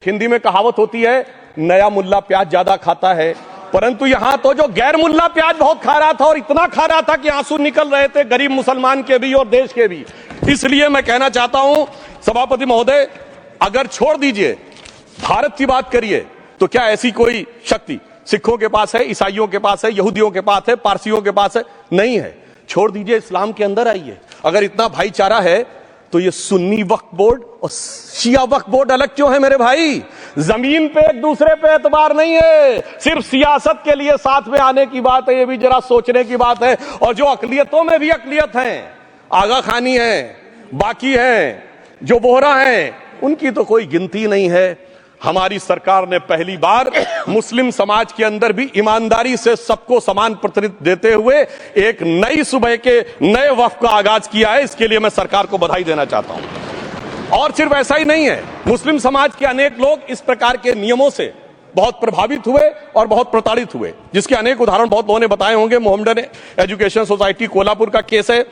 हिंदी में कहावत होती है, नया मुल्ला प्याज ज्यादा खाता है, परंतु यहां तो जो गैर मुल्ला प्याज बहुत खा रहा था और इतना खा रहा था कि आंसू निकल रहे थे गरीब मुसलमान के भी और देश के भी। इसलिए मैं कहना चाहता हूं सभापति महोदय, अगर छोड़ दीजिए भारत की बात करिए तो क्या ऐसी कोई शक्ति सिखों के पास है, ईसाइयों के पास है, यहूदियों के पास है, पारसियों के पास है? नहीं है। छोड़ दीजिए, इस्लाम के अंदर आइए। अगर इतना भाईचारा है तो ये सुन्नी वक्फ बोर्ड और शिया वक्फ बोर्ड अलग क्यों है मेरे भाई? जमीन पे एक दूसरे पे एतबार नहीं है, सिर्फ सियासत के लिए साथ में आने की बात है। ये भी जरा सोचने की बात है। और जो अकलियतों में भी अकलियत है, आगा खानी है, बाकी है, जो बोहरा है, उनकी तो कोई गिनती नहीं है। हमारी सरकार ने पहली बार मुस्लिम समाज के अंदर भी ईमानदारी से सबको समान प्रतिनिधित्व देते हुए एक नई सूबे के नए वक्फ का आगाज किया है। इसके लिए मैं सरकार को बधाई देना चाहता हूं। और सिर्फ ऐसा ही नहीं है, मुस्लिम समाज के अनेक लोग इस प्रकार के नियमों से बहुत प्रभावित हुए और बहुत प्रताड़ित हुए, जिसके अनेक उदाहरण बहुत लोगों ने बताए होंगे। मोहम्मडन एजुकेशन सोसाइटी कोल्हापुर का केस है,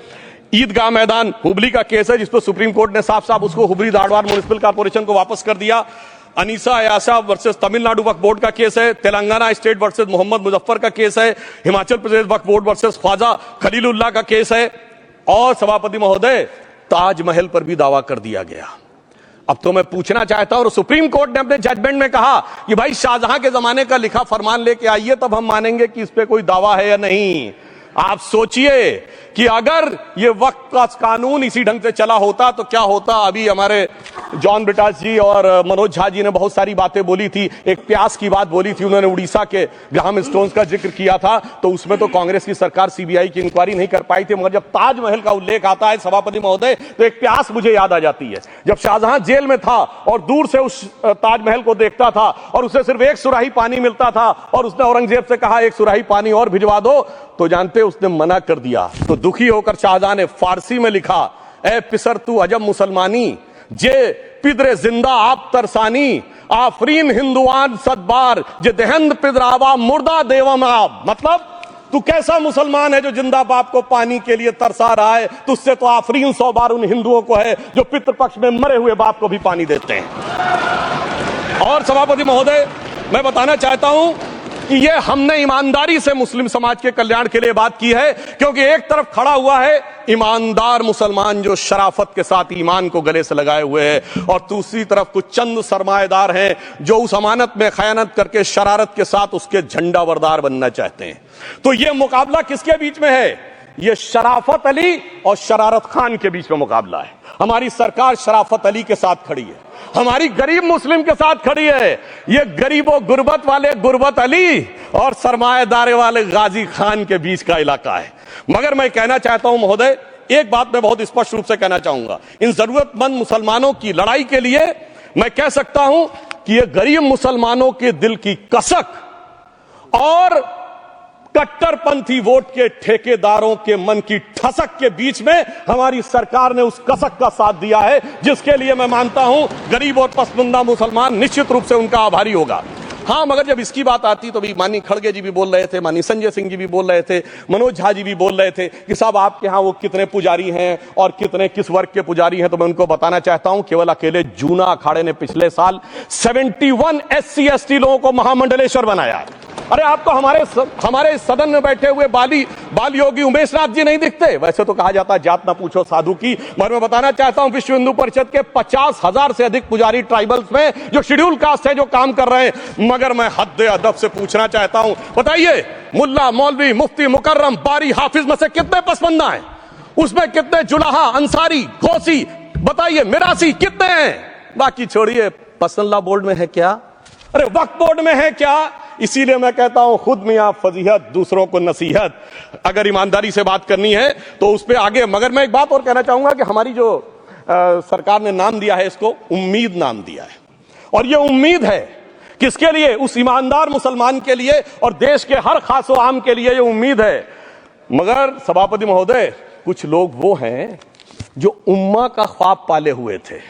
ईदगाह मैदान हुबली का केस है, जिसपर सुप्रीम कोर्ट ने साफ साफ उसको हुबली धारवाड़ म्युनिसिपल कॉर्पोरेशन को वापस कर दिया। अनीसा अयाशा वर्सेस तमिलनाडु वक्फ बोर्ड का केस है, तेलंगाना स्टेट वर्सेस मोहम्मद मुजफ्फर का केस है, हिमाचल प्रदेश वक्फ बोर्ड वर्सेस ख्वाजा खलीलुल्लाह का केस है। और सभापति महोदय, ताजमहल पर भी दावा कर दिया गया। अब तो मैं पूछना चाहता हूं, और सुप्रीम कोर्ट ने अपने जजमेंट में कहा कि भाई शाहजहां के जमाने का लिखा फरमान लेके आइए, तब हम मानेंगे कि इस पे कोई दावा है या नहीं। आप सोचिए कि अगर ये वक्त का कानून इसी ढंग से चला होता तो क्या होता। अभी हमारे जॉन ब्रिटास जी और मनोज झा जी ने बहुत सारी बातें बोली थी। एक प्यास की बात बोली थी उन्होंने, उड़ीसा के ग्राहम स्टोन्स का जिक्र किया था, तो उसमें तो कांग्रेस की सरकार सीबीआई की इंक्वायरी नहीं कर पाई थी। मगर जब ताजमहल का उल्लेख आता है सभापति महोदय, तो एक प्यास मुझे याद आ जाती है। जब शाहजहां जेल में था और दूर से उस ताजमहल को देखता था और उसे सिर्फ एक सुराही पानी मिलता था और उसने औरंगजेब से कहा एक सुराही पानी और भिजवा दो, तो जानते उसने मना कर दिया। तो दुखी होकर शाहजहां ने फारसी में लिखा, ए पिसर तू अजब मुसलमानी, जे पिदरे जिंदा आप तरसानी, आफरीन हिंदुआन सदबार, जे देहंद पिदरावा मुर्दा देवम आप। मतलब तू कैसा मुसलमान है जो जिंदा बाप को पानी के लिए तरसा रहा है? तुझसे तो आफरीन 100 बार उन हिंदुओं को है जो पितृपक्ष में मरे हुए बाप को भी पानी देते हैं। और सभापति महोदय, मैं बताना चाहता हूं कि ये हमने ईमानदारी से मुस्लिम समाज के कल्याण के लिए बात की है, क्योंकि एक तरफ खड़ा हुआ है ईमानदार मुसलमान जो शराफत के साथ ईमान को गले से लगाए हुए हैं, और दूसरी तरफ कुछ चंद सरमाएदार हैं जो उस अमानत में खयानत करके शरारत के साथ उसके झंडा बरदार बनना चाहते हैं। तो ये मुकाबला किसके बीच में है? ये शराफत अली और शरारत खान के बीच में मुकाबला है। हमारी सरकार शराफत अली के साथ खड़ी है, हमारी गरीब मुस्लिम के साथ खड़ी है। ये गरीबों गुर्बत वाले गुर्बत अली और सरमाएदार वाले गाजी खान के बीच का इलाका है। मगर मैं कहना चाहता हूं महोदय, एक बात मैं बहुत स्पष्ट रूप से कहना चाहूंगा, इन जरूरतमंद मुसलमानों की लड़ाई के लिए मैं कह सकता हूं कि ये गरीब मुसलमानों के दिल की कसक और कट्टरपंथी वोट के ठेकेदारों के मन की ठसक के बीच में हमारी सरकार ने उस कसक का साथ दिया है, जिसके लिए मैं मानता हूं गरीब और पसमानदा मुसलमान निश्चित रूप से उनका आभारी होगा। हाँ, मगर जब इसकी बात आती तो भी माननीय खड़गे जी भी बोल रहे थे, माननीय संजय सिंह जी भी बोल रहे थे, मनोज झा जी भी बोल रहे थे कि साहब आपके यहाँ वो कितने पुजारी हैं और कितने किस वर्ग के पुजारी हैं। तो मैं उनको बताना चाहता हूं, केवल अकेले जूना अखाड़े ने पिछले साल 71 SC ST लोगों को महामंडलेश्वर बनाया। अरे आपको हमारे सदन में बैठे हुए बाल योगी उमेश नाथ जी नहीं दिखते? वैसे तो कहा जाता है जात ना पूछो साधु की, मगर मैं बताना चाहता हूं विश्व हिंदू परिषद के 50,000 से अधिक पुजारी ट्राइबल्स में जो शेड्यूल कास्ट है जो काम कर रहे हैं। मगर मैं हद अदब से पूछना चाहता हूं, बताइए मुल्ला मौलवी मुफ्ती मुकर्रम बारी हाफिज में से कितने पसमंदा हैं? उसमें कितने जुलाहा अंसारी गौसी बताइए मिरासी कितने हैं? बाकी छोड़िए, पसंदला बोर्ड में है क्या? अरे वक्फ बोर्ड में है क्या? इसीलिए मैं कहता हूं खुद मियां फजीहत दूसरों को नसीहत। अगर ईमानदारी से बात करनी है तो उस पर आगे। मगर मैं एक बात और कहना चाहूंगा कि हमारी जो सरकार ने नाम दिया है, इसको उम्मीद नाम दिया है। और ये उम्मीद है किसके लिए? उस ईमानदार मुसलमान के लिए और देश के हर खासो आम के लिए ये उम्मीद है। मगर सभापति महोदय, कुछ लोग वो हैं जो उम्मा का ख्वाब पाले हुए थे।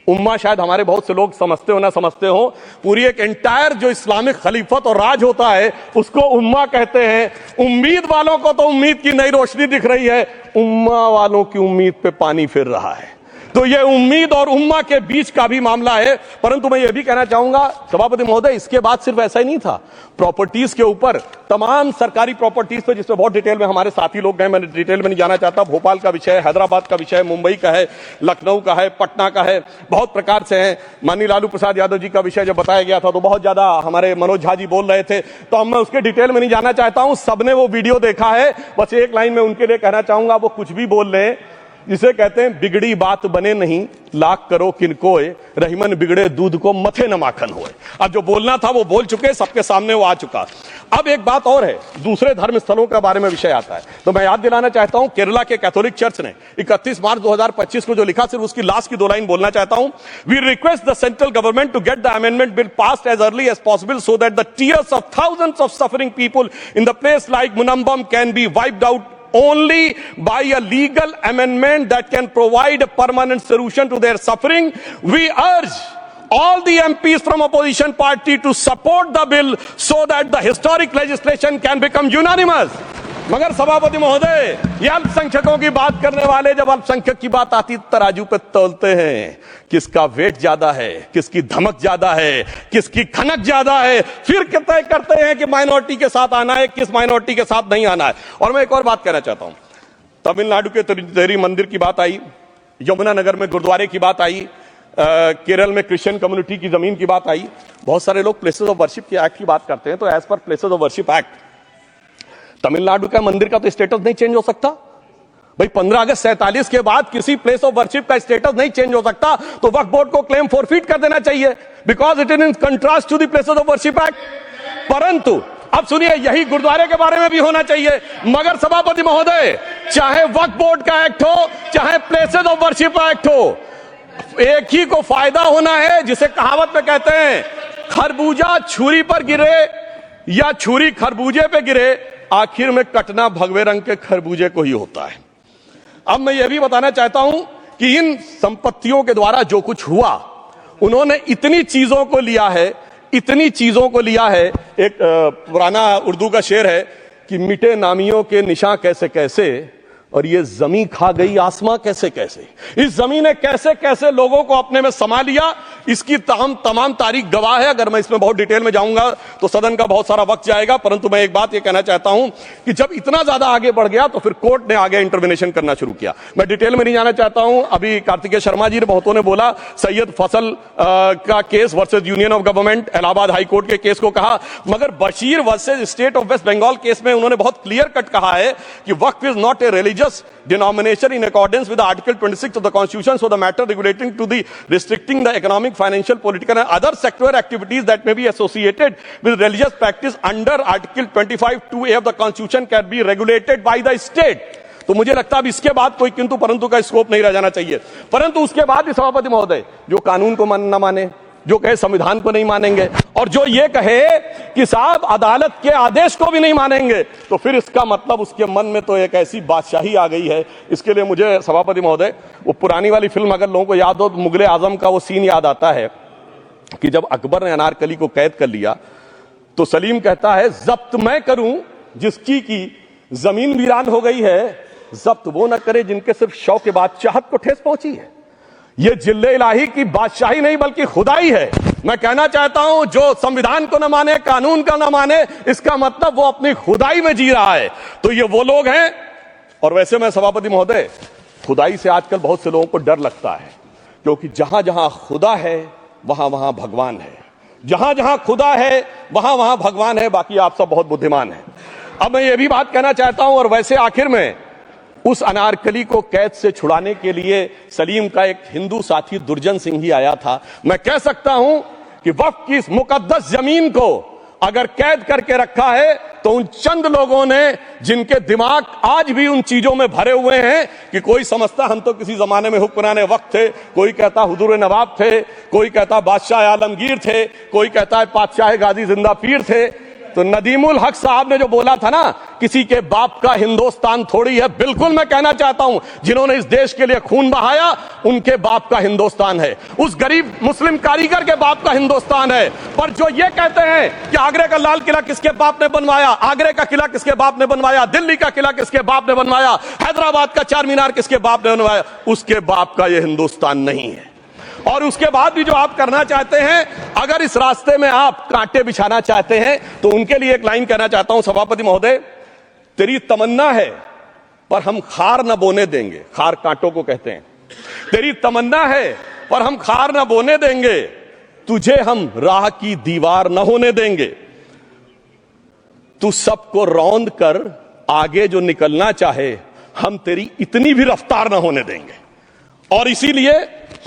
उम्मा शायद हमारे बहुत से लोग समझते हो ना समझते हो, पूरी एक एंटायर जो इस्लामिक खलीफत और राज होता है उसको उम्मा कहते हैं। उम्मीद वालों को तो उम्मीद की नई रोशनी दिख रही है, उम्मा वालों की उम्मीद पे पानी फिर रहा है। तो ये उम्मीद और उम्मा के बीच का भी मामला है। परंतु मैं ये भी कहना चाहूंगा सभापति महोदय, इसके बाद सिर्फ ऐसा ही नहीं था, प्रॉपर्टीज के ऊपर तमाम सरकारी प्रॉपर्टीज पे जिसमें बहुत डिटेल में हमारे साथी लोग गए, मैं डिटेल में नहीं जाना चाहता। भोपाल का विषय है, हैदराबाद का विषय है, मुंबई का है, लखनऊ का है, पटना का है, बहुत प्रकार से है। माननीय लालू प्रसाद यादव जी का विषय जब बताया गया था तो बहुत ज्यादा हमारे मनोज झा जी बोल रहे थे, तो अब मैं उसके डिटेल में नहीं जाना चाहता हूं। सबने वो वीडियो देखा है। बस एक लाइन में उनके लिए कहना चाहूंगा, वो कुछ भी बोल रहे हैं, जिसे कहते हैं बिगड़ी बात बने नहीं, लाख करो किनकोए, रहीमन बिगड़े दूध को मथे न माखन होए। अब जो बोलना था वो बोल चुके, सबके सामने वो आ चुका। अब एक बात और है, दूसरे धर्म स्थलों के बारे में विषय आता है, तो मैं याद दिलाना चाहता हूं, केरला के कैथोलिक चर्च ने 31 मार्च 2025 को जो लिखा, सिर्फ उसकी लास्ट की 2 लाइन बोलना चाहता हूं। We request the central government to get the amendment bill passed as early as possible so that the tears of thousands of suffering people in the place like Munambam can be wiped out only by a legal amendment that can provide a permanent solution to their suffering. We urge all the MPs from opposition party to support the bill so that the historic legislation can become unanimous. मगर सभापति महोदय, ये अल्पसंख्यकों की बात करने वाले जब अल्पसंख्यक की बात आती तराजू पे तौलते हैं, किसका वेट ज्यादा है, किसकी धमक ज्यादा है, किसकी खनक ज्यादा है, फिर तय करते हैं कि माइनॉरिटी के साथ आना है, किस माइनॉरिटी के साथ नहीं आना है। और मैं एक और बात कहना चाहता हूं, तमिलनाडु के तिरुपति मंदिर की बात आई, यमुनानगर में गुरुद्वारे की बात आई, केरल में क्रिश्चियन कम्युनिटी की जमीन की बात आई। बहुत सारे लोग प्लेसेस ऑफ वर्शिप के एक्ट की बात करते हैं, तो as per places of worship act Tamil Nadu का मंदिर का तो स्टेटस नहीं चेंज हो सकता भाई। 15 अगस्त 47 के बाद किसी प्लेस ऑफ वर्शिप का स्टेटस नहीं चेंज हो सकता, तो वक्फ बोर्ड को क्लेम फॉरफिट कर देना चाहिए, because it is in contrast to the places of worship act. परंतु अब सुनिए, यही गुरुद्वारे के बारे में भी होना चाहिए। मगर सभापति महोदय, चाहे वक्फ बोर्ड का एक्ट हो, चाहे प्लेसेस ऑफ वर्शिप एक्ट हो, एक ही को फायदा होना है, जिसे कहावत में कहते हैं, खरबूजा छुरी पर गिरे या छुरी खरबूजे पे गिरे, आखिर में कटना भगवे रंग के खरबूजे को ही होता है। अब मैं यह भी बताना चाहता हूं कि इन संपत्तियों के द्वारा जो कुछ हुआ, उन्होंने इतनी चीजों को लिया है, इतनी चीजों को लिया है। एक पुराना उर्दू का शेर है कि मिटे नामियों के निशान कैसे कैसे, और ये जमीन खा गई आसमां कैसे कैसे। इस जमीन ने कैसे कैसे लोगों को अपने में समा लिया, इसकी तमाम तारीख गवाह है। अगर मैं इसमें बहुत डिटेल में जाऊंगा तो सदन का बहुत सारा वक्त जाएगा, परंतु मैं एक बात ये कहना चाहता हूं कि जब इतना ज्यादा आगे बढ़ गया तो फिर कोर्ट ने आगे इंटरवेंशन करना शुरू किया। मैं डिटेल में नहीं जाना चाहता हूं। अभी कार्तिकेय शर्मा जी ने बहुतों ने बोला सैयद फसल का case versus union of government, Allahabad high court के केस को कहा, मगर Bashir versus state of West Bengal case में उन्होंने बहुत क्लियर कट कहा है कि waqf is not a religious denomination in accordance with the Article 26 of the Constitution, so the matter relating to the restricting the economic, financial, political and other sectoral activities that may be associated with religious practice under Article 25(2)(a) of the Constitution can be regulated by the state. तो मुझे लगता है अब इसके बाद कोई किंतु परंतु का स्कोप नहीं रह जाना चाहिए। परंतु उसके बाद भी सभापति महोदय, जो कानून को न माने, जो कहे संविधान को नहीं मानेंगे, और जो ये कहे कि साहब अदालत के आदेश को भी नहीं मानेंगे, तो फिर इसका मतलब उसके मन में तो एक ऐसी बादशाही आ गई है। इसके लिए मुझे सभापति महोदय, वो पुरानी वाली फिल्म अगर लोगों को याद हो तो मुगले आजम का वो सीन याद आता है कि जब अकबर ने अनारकली को कैद कर लिया तो सलीम कहता है, जब्त मैं करूं जिसकी की जमीन वीरान हो गई है, जब्त वो न करे जिनके सिर्फ शौक के बाद चाहत को ठेस पहुंची है। ये जिल्ले इलाही की बादशाही नहीं बल्कि खुदाई है। मैं कहना चाहता हूं, जो संविधान को न माने, कानून का न माने, इसका मतलब वो अपनी खुदाई में जी रहा है। तो ये वो लोग हैं। और वैसे मैं सभापति महोदय, खुदाई से आजकल बहुत से लोगों को डर लगता है, क्योंकि जहां जहां खुदा है वहां वहां भगवान है, जहां जहां खुदा है वहां वहां भगवान है। बाकी आप सब बहुत बुद्धिमान हैं। अब मैं ये भी बात कहना चाहता हूं, और वैसे आखिर में उस अनारकली को कैद से छुड़ाने के लिए सलीम का एक हिंदू साथी दुर्जन सिंह ही आया था। मैं कह सकता हूं कि वक्फ की इस मुकद्दस जमीन को अगर कैद करके रखा है तो उन चंद लोगों ने, जिनके दिमाग आज भी उन चीजों में भरे हुए हैं कि कोई समझता हम तो किसी जमाने में हुक्मराने वक्त थे, कोई कहता हुजूर नवाब थे, कोई कहता बादशाह आलमगीर थे, कोई कहता है बादशाह गाजी जिंदा पीर थे। तो नदीमुल हक साहब ने जो बोला था ना किसी के बाप का हिंदुस्तान थोड़ी है। बिल्कुल मैं कहना चाहता हूं, जिन्होंने इस देश के लिए खून बहाया उनके बाप का हिंदुस्तान है, उस गरीब मुस्लिम कारीगर के बाप का हिंदुस्तान है। पर जो ये कहते हैं कि आगरे का लाल किला किसके बाप ने बनवाया, आगरे का किला किसके बाप ने बनवाया, दिल्ली का किला किसके बाप ने बनवाया, हैदराबाद का चार मीनार किसके बाप ने बनवाया, उसके बाप का यह हिंदुस्तान नहीं है। और उसके बाद भी जो आप करना चाहते हैं, अगर इस रास्ते में आप कांटे बिछाना चाहते हैं, तो उनके लिए एक लाइन कहना चाहता हूं, सभापति महोदय, तेरी तमन्ना है पर हम खार न बोने देंगे। खार कांटों को कहते हैं। तेरी तमन्ना है पर हम खार न बोने देंगे, तुझे हम राह की दीवार न होने देंगे। तू सबको रौंद कर आगे जो निकलना चाहे, हम तेरी इतनी भी रफ्तार न होने देंगे। और इसीलिए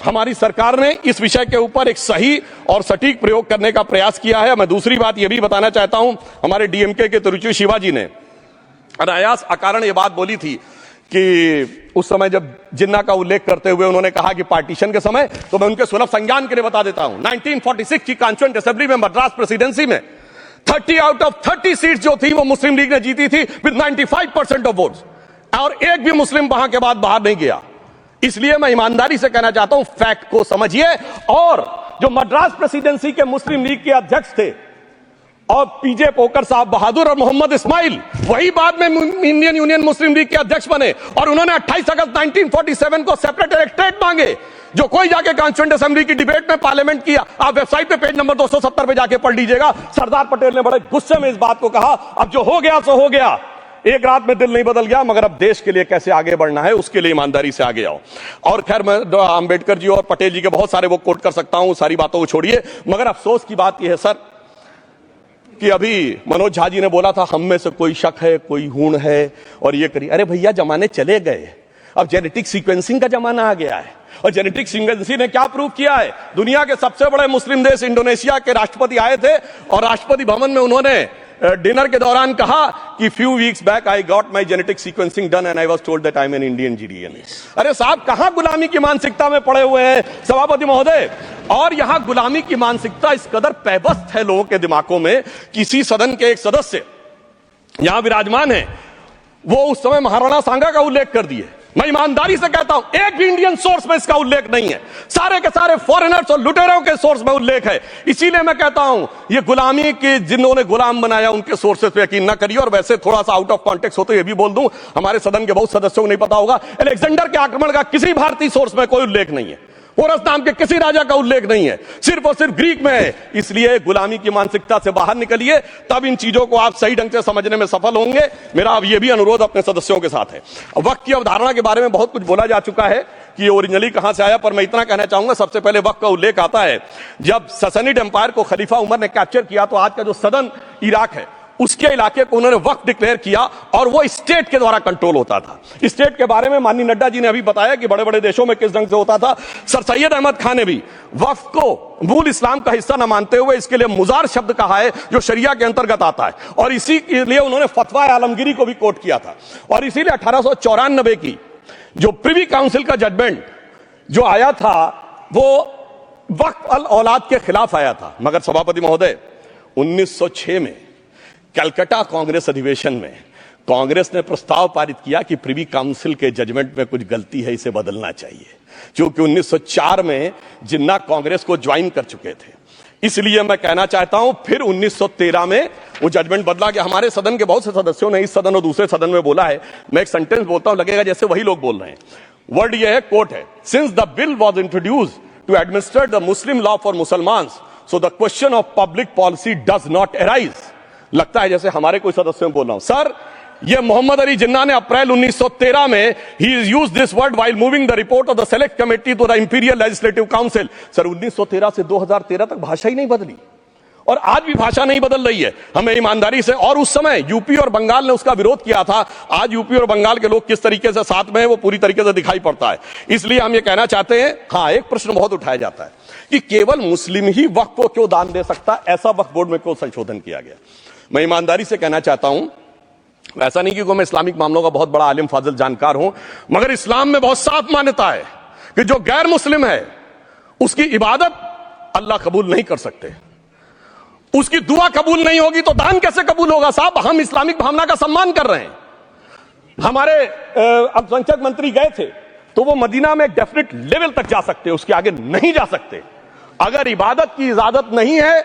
हमारी सरकार ने इस विषय के ऊपर एक सही और सटीक प्रयोग करने का प्रयास किया है। मैं दूसरी बात यह भी बताना चाहता हूं, हमारे डीएमके के तिरुचि शिवाजी ने अनायास अकारण यह बात बोली थी कि उस समय जब जिन्ना का उल्लेख करते हुए उन्होंने कहा कि पार्टीशन के समय, तो मैं उनके सुलभ संज्ञान के लिए बता देता हूं, 1946 की कॉन्स्टिट्यूएंट असेंबली में मद्रास प्रेसिडेंसी में 30 आउट ऑफ 30 सीट जो थी वो मुस्लिम लीग ने जीती थी विद 95% ऑफ वोट्स, और एक भी मुस्लिम वहां के बाद बाहर नहीं गया। इसलिए मैं ईमानदारी से कहना चाहता हूं, फैक्ट को समझिए। और जो मद्रास प्रेसिडेंसी के मुस्लिम लीग के अध्यक्ष थे और पीजे पोकर साहब बहादुर और मोहम्मद इस्माइल, वही बाद में इंडियन यूनियन मुस्लिम लीग के अध्यक्ष बने, और उन्होंने 28 अगस्त 1947 को सेपरेट इलेक्टोरेट मांगे, जो कोई जाके कॉन्स्टिट्यूएंट असेंबली की डिबेट में पार्लियामेंट किया। आप वेबसाइट पे पेज नंबर 270 पे जाके पढ़ लीजिएगा। सरदार पटेल ने बड़े गुस्से में इस बात को कहा, अब जो हो गया सो हो गया, एक रात में दिल नहीं बदल गया, मगर अब देश के लिए कैसे आगे बढ़ना है उसके लिए ईमानदारी से आगे आओ। और खैर मैं अंबेडकर जी और पटेल जी के बहुत सारे वो कोट कर सकता हूं, सारी बातों को छोड़िए। मगर अफसोस की बात यह है सर कि अभी मनोज झा जी ने बोला था हम में से कोई शक है, कोई हूण है और ये करिए। अरे भैया जमाने चले गए, अब जेनेटिक सीक्वेंसिंग का जमाना आ गया है। और जेनेटिक सीक्वेंसिंग ने क्या प्रूव किया है, दुनिया के सबसे बड़े मुस्लिम देश इंडोनेशिया के राष्ट्रपति आए थे और राष्ट्रपति भवन में उन्होंने डिनर के दौरान कहा कि few weeks back I got my genetic sequencing done and I was told that I am an Indian GDN. अरे साहब कहां गुलामी की मानसिकता में पड़े हुए हैं सभापति महोदय। और यहां गुलामी की मानसिकता इस कदर पैबस्त है लोगों के दिमागों में। किसी सदन के एक सदस्य यहां विराजमान है, वो उस समय महाराणा सांगा का उल्लेख कर दिए। मैं ईमानदारी से कहता हूं, एक भी इंडियन सोर्स में इसका उल्लेख नहीं है, सारे के सारे फॉरेनर्स और लुटेरों के सोर्स में उल्लेख है। इसीलिए मैं कहता हूं, ये गुलामी के जिन्होंने गुलाम बनाया उनके सोर्सेस पे यकीन ना करिए। और वैसे थोड़ा सा आउट ऑफ कॉन्टेक्स्ट हो तो ये भी बोल दूं, हमारे सदन के बहुत सदस्यों को नहीं पता होगा, अलेक्जेंडर के आक्रमण का किसी भारतीय सोर्स में कोई उल्लेख नहीं है, होरस नाम के किसी राजा का उल्लेख नहीं है, सिर्फ और सिर्फ ग्रीक में है। इसलिए गुलामी की मानसिकता से बाहर निकलिए, तब इन चीजों को आप सही ढंग से समझने में सफल होंगे। मेरा अब यह भी अनुरोध अपने सदस्यों के साथ है। वक्त की अवधारणा के बारे में बहुत कुछ बोला जा चुका है कि ये ओरिजिनली कहां से आया, पर मैं इतना कहना चाहूंगा, सबसे पहले वक्त का उल्लेख आता है जब ससनिड एम्पायर को खलीफा उमर ने कैप्चर किया, तो आज का जो सदर्न इराक है उसके इलाके को उन्होंने वक्फ डिक्लेयर किया और वो स्टेट के द्वारा कंट्रोल होता था। स्टेट के बारे में माननीय नड्डा जी ने अभी बताया कि बड़े बड़े देशों में किस ढंग से होता था। सर सैयद अहमद खान ने भी वक्फ को मूल इस्लाम का हिस्सा न मानते हुए इसके लिए मुजार शब्द कहा है, जो शरिया के अंतर्गत आता है, और इसी के लिए उन्होंने फतवा आलमगिरी को भी कोट किया था। और इसीलिए 1894 की जो प्रिवी काउंसिल का जजमेंट जो आया था वो वक्फ अल औलाद के खिलाफ आया था। मगर सभापति महोदय, 1906 में कलकत्ता कांग्रेस अधिवेशन में कांग्रेस ने प्रस्ताव पारित किया कि प्रिवी काउंसिल के जजमेंट में कुछ गलती है, इसे बदलना चाहिए, क्योंकि 1904 में जिन्ना कांग्रेस को ज्वाइन कर चुके थे। इसलिए मैं कहना चाहता हूं, फिर 1913 में वो जजमेंट बदला गया। हमारे सदन के बहुत से सदस्यों ने इस सदन और दूसरे सदन में बोला है, मैं एक सेंटेंस बोलता हूं, लगेगा जैसे वही लोग बोल रहे हैं। वर्ड यह है, कोट है, since the bill was introduced to administer the Muslim law for Musalman, so the question of public policy does not arise. लगता है जैसे हमारे कोई सदस्यों में बोल रहा हूं। सर, ये मोहम्मद अली जिन्ना ने अप्रैल 1913 में ही used this word while moving the report of the select committee to the imperial legislative council. Sir, 1913 से 2013 तक भाषा ही नहीं बदली और आज भी भाषा नहीं बदल रही है। हमें ईमानदारी से, और उस समय यूपी और बंगाल ने उसका विरोध किया था। आज यूपी और बंगाल के लोग किस तरीके से साथ में है वो पूरी तरीके से दिखाई पड़ता है। इसलिए हम ये कहना चाहते हैं, हाँ, एक प्रश्न बहुत उठाया जाता है कि केवल मुस्लिम ही वक्फ को क्यों दान दे सकता, ऐसा वक्फ बोर्ड में क्यों संशोधन किया गया। मैं ईमानदारी से कहना चाहता हूं, ऐसा नहीं कि मैं इस्लामिक मामलों का बहुत बड़ा आलिम फाजिल जानकार हूं, मगर इस्लाम में बहुत साफ मान्यता है कि जो गैर मुस्लिम है उसकी इबादत अल्लाह कबूल नहीं कर सकते, उसकी दुआ कबूल नहीं होगी तो दान कैसे कबूल होगा? साहब, हम इस्लामिक भावना का सम्मान कर रहे हैं। हमारे अल्पसंख्यक मंत्री गए थे तो वो मदीना में एक डेफिनेट लेवल तक जा सकते हैं, उसके आगे नहीं जा सकते। अगर इबादत की इजाजत नहीं है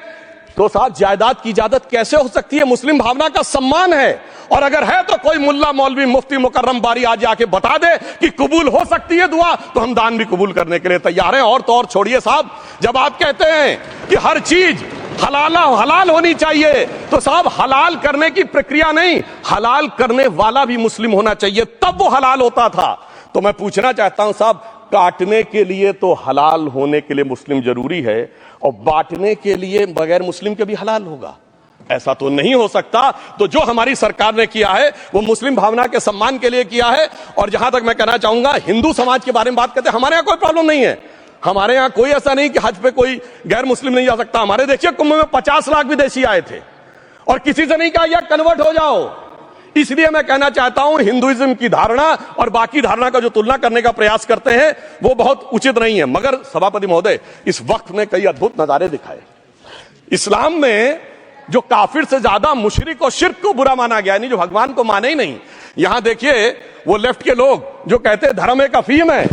तो साहब जायदाद की इजाजत कैसे हो सकती है? मुस्लिम भावना का सम्मान है। और अगर है तो कोई मुल्ला मौलवी मुफ्ती मुकर्रम बारी आज आके बता दे कि कबूल हो सकती है दुआ, तो हम दान भी कबूल करने के लिए तैयार हैं। और तो और छोड़िए साहब, जब आप कहते हैं कि हर चीज हलाल होनी चाहिए, तो साहब हलाल करने की प्रक्रिया नहीं, हलाल करने वाला भी मुस्लिम होना चाहिए, तब वो हलाल होता था। तो मैं पूछना चाहता हूं साहब, काटने के लिए तो हलाल होने के लिए मुस्लिम जरूरी है और बांटने के लिए बगैर मुस्लिम के भी हलाल होगा? ऐसा तो नहीं हो सकता। तो जो हमारी सरकार ने किया है वो मुस्लिम भावना के सम्मान के लिए किया है। और जहां तक मैं कहना चाहूंगा, हिंदू समाज के बारे में बात करते हैं, हमारे यहां कोई प्रॉब्लम नहीं है। हमारे यहां कोई ऐसा नहीं कि हज पे कोई गैर मुस्लिम नहीं जा सकता। हमारे देखिए कुंभ में 50 लाख विदेशी आए थे और किसी से नहीं कहा यार कन्वर्ट हो जाओ। इसलिए मैं कहना चाहता हूं, हिंदुइज्म की धारणा और बाकी धारणा का जो तुलना करने का प्रयास करते हैं वो बहुत उचित नहीं है। मगर सभापति महोदय, इस वक्त में कई अद्भुत नजारे दिखाए। इस्लाम में जो काफिर से ज्यादा मुशरिक और शिर्क को बुरा माना गया, नहीं जो भगवान को माने ही नहीं। यहां देखिए वो लेफ्ट के लोग जो कहते हैं धर्म एक अफीम है,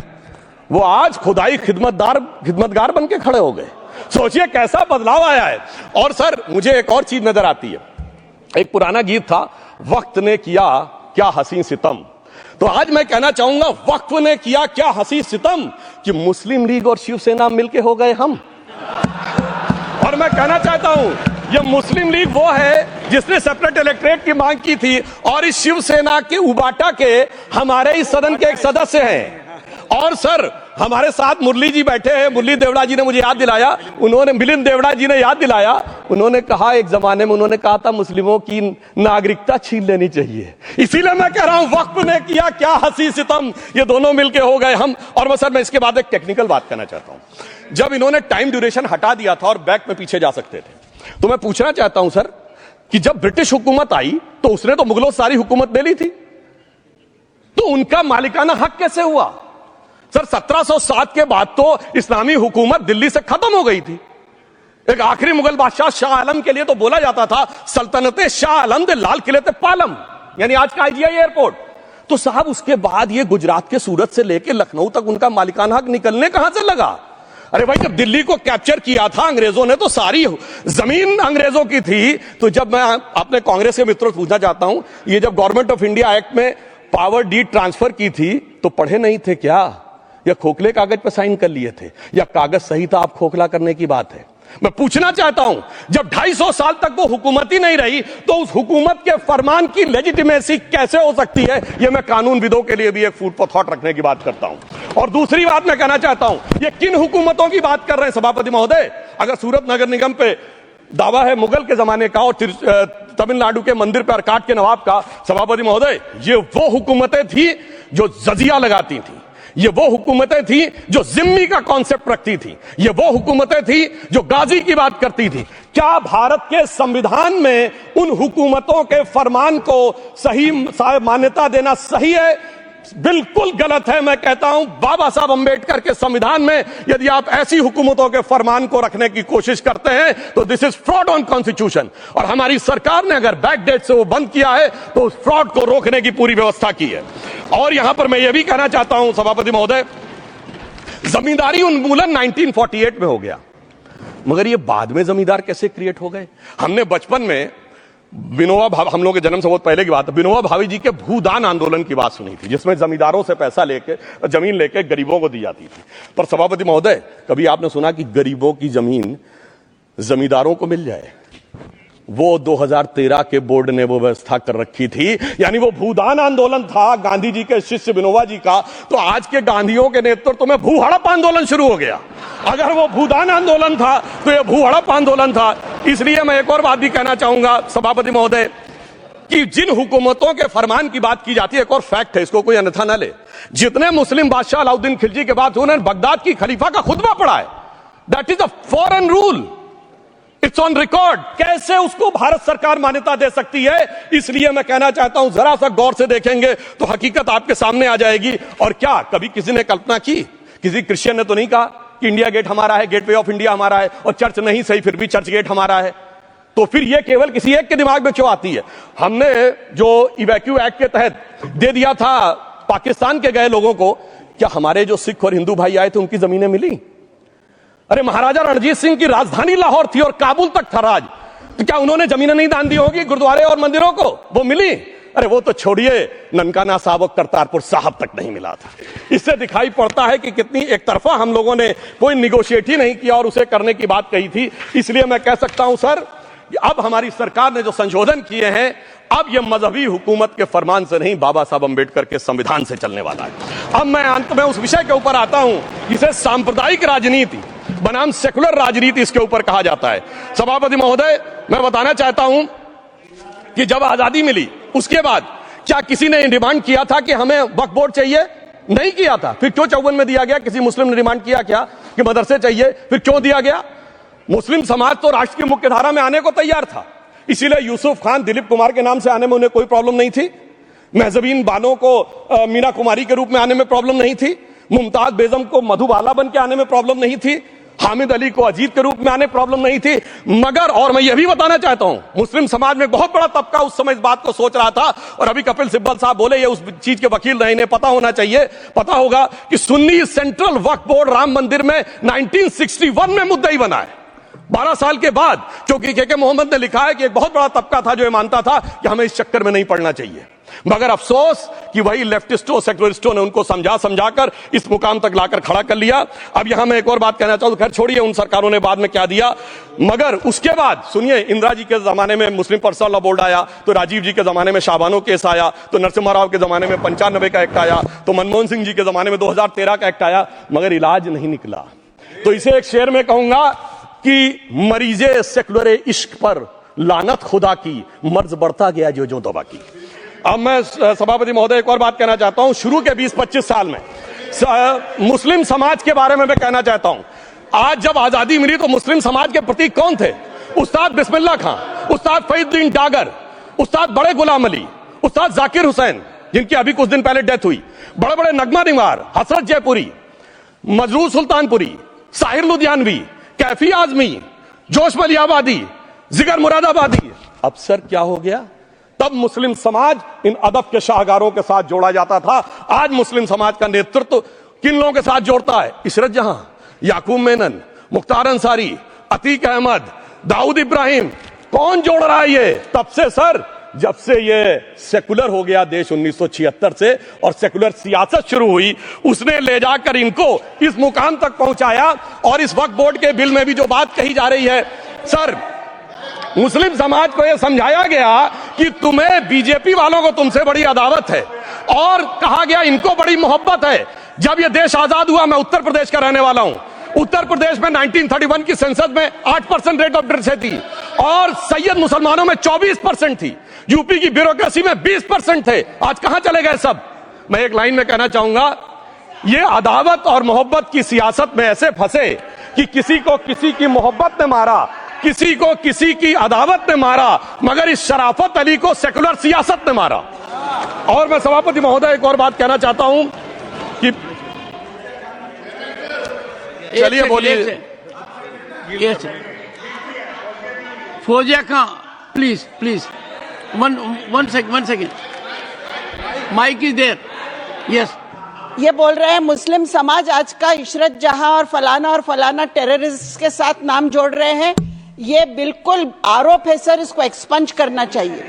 वो आज खुदाई खिदमतगार बन के खड़े हो गए। सोचिए कैसा बदलाव आया है। और सर, मुझे एक और चीज नजर आती है। एक पुराना गीत था, वक्त ने किया क्या हसी सितम। तो आज मैं कहना चाहूंगा, वक्त ने किया क्या हसी सितम कि मुस्लिम लीग और शिवसेना मिलके हो गए हम। और मैं कहना चाहता हूं, ये मुस्लिम लीग वो है जिसने सेपरेट इलेक्टोरेट की मांग की थी और इस शिवसेना के उबाटा के हमारे इस सदन के एक सदस्य हैं। और सर, हमारे साथ मुरली जी बैठे हैं। मुरली देवड़ा जी ने मुझे याद दिलाया, मिलिंद देवड़ा जी ने याद दिलाया, उन्होंने कहा एक जमाने में उन्होंने कहा था मुस्लिमों की नागरिकता छीन लेनी चाहिए। इसीलिए मैं कह रहा हूं, वक्त ने किया क्या हसी सितम, ये दोनों मिलके हो गए हम। और सर, मैं इसके बाद एक टेक्निकल बात करना चाहता हूं। जब इन्होंने टाइम ड्यूरेशन हटा दिया था और बैक में पीछे जा सकते थे, तो मैं पूछना चाहता हूं सर कि जब ब्रिटिश हुकूमत आई तो उसने तो मुगलों सारी हुकूमत ले ली थी, तो उनका मालिकाना हक कैसे हुआ? सर, 1707 के बाद तो इस्लामी हुकूमत दिल्ली से खत्म हो गई थी। एक आखिरी मुगल बादशाह शाह आलम के लिए तो बोला जाता था सल्तनते शाह आलम दे लाल किले ते पालम, यानी आज का आईजीआई एयरपोर्ट। तो साहब उसके बाद ये गुजरात के सूरत से लेकर लखनऊ तक उनका मालिकाना हक निकलने कहां से लगा? अरे भाई, जब दिल्ली को कैप्चर किया था अंग्रेजों ने तो सारी जमीन अंग्रेजों की थी। तो जब मैं अपने कांग्रेस के मित्रों से पूछना चाहता हूं, ये जब गवर्नमेंट ऑफ इंडिया एक्ट में पावर डीड ट्रांसफर की थी तो पढ़े नहीं थे क्या? या खोखले कागज पर साइन कर लिए थे? या कागज सही था, आप खोखला करने की बात है? मैं पूछना चाहता हूं, जब 250 साल तक वो हुकूमत ही नहीं रही तो उस हुकूमत के फरमान की लेजिटिमेसी कैसे हो सकती है? ये मैं कानूनविदों के लिए भी एक फूड फॉर थॉट रखने की बात करता हूं। और दूसरी बात मैं कहना चाहता हूं, ये किन हुकूमतों की बात कर रहे हैं सभापति महोदय? अगर सूरत नगर निगम पे दावा है मुगल के जमाने का और तमिलनाडु के मंदिर पर अरकाट के नवाब का, सभापति महोदय, ये वो हुकूमतें थी जो जजिया लगाती थी। ये वो हुकूमतें थी जो जिम्मी का कॉन्सेप्ट रखती थी। ये वो हुकूमतें थी जो गाजी की बात करती थी। क्या भारत के संविधान में उन हुकूमतों के फरमान को सही मान्यता देना सही है? बिल्कुल गलत है। मैं कहता हूं, बाबा साहब अंबेडकर के संविधान में यदि आप ऐसी हुकूमतों के फरमान को रखने की कोशिश करते हैं तो this is fraud on constitution. और हमारी सरकार ने अगर बैकडेट से वो बंद किया है तो उस फ्रॉड को रोकने की पूरी व्यवस्था की है। और यहां पर मैं ये भी कहना चाहता हूं सभापति महोदय, जमींदारी उन्मूलन 1948 में हो गया, मगर ये बाद में जमींदार कैसे क्रिएट हो गए? हमने बचपन में विनोबा भावे, हम लोग के जन्म से बहुत पहले की बात है, विनोबा भावे जी के भूदान आंदोलन की बात सुनी थी, जिसमें जमींदारों से पैसा लेके जमीन लेके गरीबों को दी जाती थी। पर सभापति महोदय, कभी आपने सुना कि गरीबों की जमीन जमींदारों को मिल जाए? वो 2013 के बोर्ड ने वो व्यवस्था कर रखी थी। यानी वो भूदान आंदोलन था गांधी जी के शिष्य विनोबा जी का, तो आज के गांधियों के नेतृत्व में भू हड़प आंदोलन शुरू हो गया। अगर वो भूदान आंदोलन था तो ये भू हड़प आंदोलन था। इसलिए मैं एक और बात भी कहना चाहूंगा सभापति महोदय कि जिन हुकूमतों के फरमान की बात की जाती है, एक और फैक्ट है, इसको कोई अन्यथा न ले, जितने मुस्लिम बादशाह अलाउद्दीन खिलजी के बाद उन्होंने बगदाद की खलीफा का खुतबा पढ़ा है, that is a foreign rule, it's on record. कैसे उसको भारत सरकार मान्यता दे सकती है? इसलिए मैं कहना चाहता हूं, जरा सा गौर से देखेंगे तो हकीकत आपके सामने आ जाएगी। और क्या कभी किसी ने कल्पना की, किसी क्रिश्चियन ने तो नहीं कहा कि इंडिया गेट हमारा है, गेटवे ऑफ इंडिया हमारा है, और चर्च नहीं सही फिर भी चर्च गेट हमारा है? तो फिर ये केवल किसी एक के दिमाग में क्यों आती है? हमने जो इवैक्यू एक्ट के तहत दे दिया था पाकिस्तान के गए लोगों को, क्या हमारे जो सिख और हिंदू भाई आए थे उनकी जमीनें मिली? अरे महाराजा रणजीत सिंह की राजधानी लाहौर थी और काबुल तक था राज, तो क्या उन्होंने जमीनें नहीं दान दी होगी गुरुद्वारे और मंदिरों को? वो मिली? अरे वो तो छोड़िए, ननकाना साहब और करतारपुर साहब तक नहीं मिला था। इससे दिखाई पड़ता है कि कितनी एक तरफा हम लोगों ने कोई निगोशिएट ही नहीं किया और उसे करने की बात कही थी। इसलिए मैं कह सकता हूं सर, अब हमारी सरकार ने जो संशोधन किए हैं, अब यह मजहबी हुकूमत के फरमान से नहीं, बाबा साहब अंबेडकर के संविधान से चलने वाला है। अब मैं अंत में उस विषय के ऊपर आता हूं जिसे सांप्रदायिक राजनीति बनाम सेकुलर राजनीति इसके ऊपर कहा जाता है। सभापति महोदय, मैं बताना चाहता हूं कि जब आजादी मिली उसके बाद क्या किसी ने डिमांड किया था कि हमें वक्फ बोर्ड चाहिए? नहीं किया था। फिर क्यों 54 में दिया गया? किसी मुस्लिम ने डिमांड किया क्या कि मदरसे चाहिए? फिर क्यों दिया गया? मुस्लिम समाज तो राष्ट्र की मुख्य धारा में आने को तैयार था, इसीलिए यूसुफ खान, दिलीप कुमार के नाम से आने में उन्हें कोई प्रॉब्लम नहीं थी। महजबीन बानो को मीना कुमारी के रूप में आने में प्रॉब्लम नहीं थी। मुमताज बेगम को मधुबाला बन के आने में प्रॉब्लम नहीं थी। हामिद अली को अजीत के रूप में आने प्रॉब्लम नहीं थी। मगर, और मैं यह भी बताना चाहता हूं, मुस्लिम समाज में बहुत बड़ा तबका उस समय इस बात को सोच रहा था, और अभी कपिल सिब्बल साहब बोले, ये उस चीज के वकील रहे, इन्हें पता होना चाहिए, पता होगा कि सुन्नी सेंट्रल वक्फ बोर्ड राम मंदिर में 1961 में मुद्दई बना है, 12 साल के बाद, क्योंकि के मोहम्मद ने लिखा है कि एक बहुत बड़ा तबका था जो ये मानता था कि हमें इस चक्कर में नहीं पड़ना चाहिए। मगर अफसोस कि वही लेफ्टिस्टों, सेकुलरिस्टों ने उनको समझाकर इस मुकाम तक लाकर खड़ा कर लिया। अब यहां मैं एक और बात कहना चाहूं, खैर छोड़िए उन सरकारों ने बाद में क्या दिया, मगर उसके बाद सुनिए, इंदिरा जी के जमाने में मुस्लिम पर्सनल लॉ बोर्ड आया, तो राजीव जी के जमाने में शाहबानो केस आया, तो नरसिम्हा राव के जमाने में 95 का एक्ट आया, तो मनमोहन सिंह जी के जमाने में 2013 का एक्ट आया, मगर इलाज नहीं निकला। तो इसे एक शेर में कहूंगा कि मरीजे सेकुलर इश्क पर लानत खुदा की, मर्ज बढ़ता गया जो जो दवा की। अब मैं सभापति महोदय एक और बात कहना चाहता हूं, शुरू के 20-25 साल में मुस्लिम समाज के बारे में मैं कहना चाहता हूं। आज जब आजादी मिली तो मुस्लिम समाज के प्रतीक कौन थे? उस्ताद बिस्मिल्लाह खां, उस्ताद फरीदुद्दीन डागर, उस्ताद बड़े गुलाम अली, उस्ताद जाकिर हुसैन, जिनकी अभी कुछ दिन पहले डेथ हुई, बड़े बड़े नगमा निवार, हसरत जयपुरी, मजरूर सुल्तानपुरी, साहिर लुधियानवी, कैफी आजमी, जोश मलियाबादी, जिगर मुरादाबादी। अब सर क्या हो गया? तब मुस्लिम समाज इन अदब के शाहकारों के साथ जोड़ा जाता था। आज मुस्लिम समाज का नेतृत्व किन लोगों के साथ जोड़ता है? इशरत जहां, याकूब मेनन, मुख्तार अंसारी, अतीक अहमद, दाऊद इब्राहिम। कौन जोड़ रहा है ये? तब से सर, जब से ये सेकुलर हो गया देश 1976 से और सेकुलर सियासत शुरू हुई, उसने ले जाकर इनको इस मुकाम तक पहुंचाया। और इस वक्फ बोर्ड के बिल में भी जो बात कही जा रही है सर, मुस्लिम समाज को यह समझाया गया कि तुम्हें बीजेपी वालों को तुमसे बड़ी अदावत है, और कहा गया इनको बड़ी मोहब्बत है। जब यह देश आजाद हुआ, मैं उत्तर प्रदेश का रहने वाला हूं, उत्तर प्रदेश में 1931 की सेंसस में 8% रेट ऑफ डेथ थी और सैयद मुसलमानों में 24% थी। यूपी की ब्यूरोक्रेसी में 20% थे। आज कहां चले गए सब? मैं एक लाइन में कहना चाहूंगा, ये अदावत और मोहब्बत की सियासत में ऐसे फंसे कि किसी को किसी की मोहब्बत ने मारा, किसी को किसी की अदावत ने मारा, मगर इस शराफत अली को सेकुलर सियासत ने मारा। और मैं सभापति महोदय एक और बात कहना चाहता हूं कि चलिए बोलिए। Fauzia Khan, please one second, mic is there. Yes, ये बोल रहे हैं मुस्लिम समाज आज का इशरत जहां और फलाना टेररिस्ट के साथ नाम जोड़ रहे हैं। ये बिल्कुल आरोप है सर, इसको एक्सपंज करना चाहिए।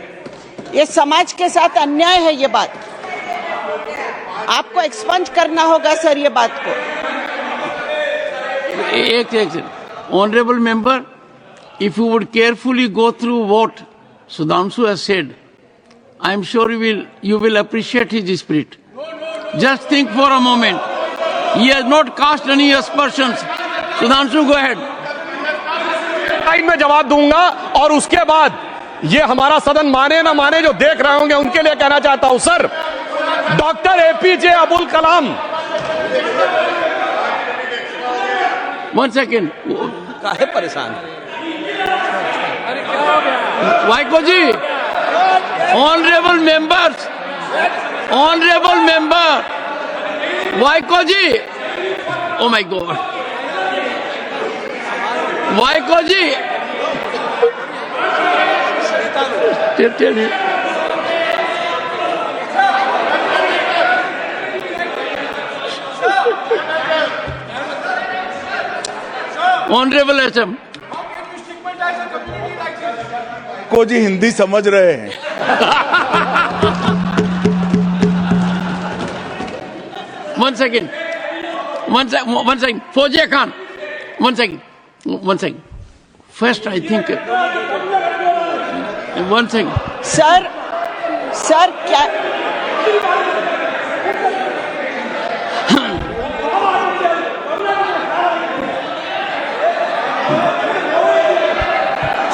ये समाज के साथ अन्याय है। ये बात आपको एक्सपंज करना होगा सर, ये बात को। एक honourable member, if you would carefully go through what Sudhanshu has said, I am sure you will appreciate his spirit. Just think for a moment. He has not cast any aspersions. Sudhanshu, go ahead. मैं जवाब दूंगा और उसके बाद ये हमारा सदन माने ना माने, जो देख रहे होंगे उनके लिए कहना चाहता हूं sir, doctor APJ Abdul Kalam. One second. काहे परेशान? Vaiko ji, honourable member, Vaiko ji, oh my God, Vaiko ji, tell you. Honorable HM. को जी हिंदी समझ रहे हैं। One second. Fauziya Khan. One second. First, I think. One second. Sir क्या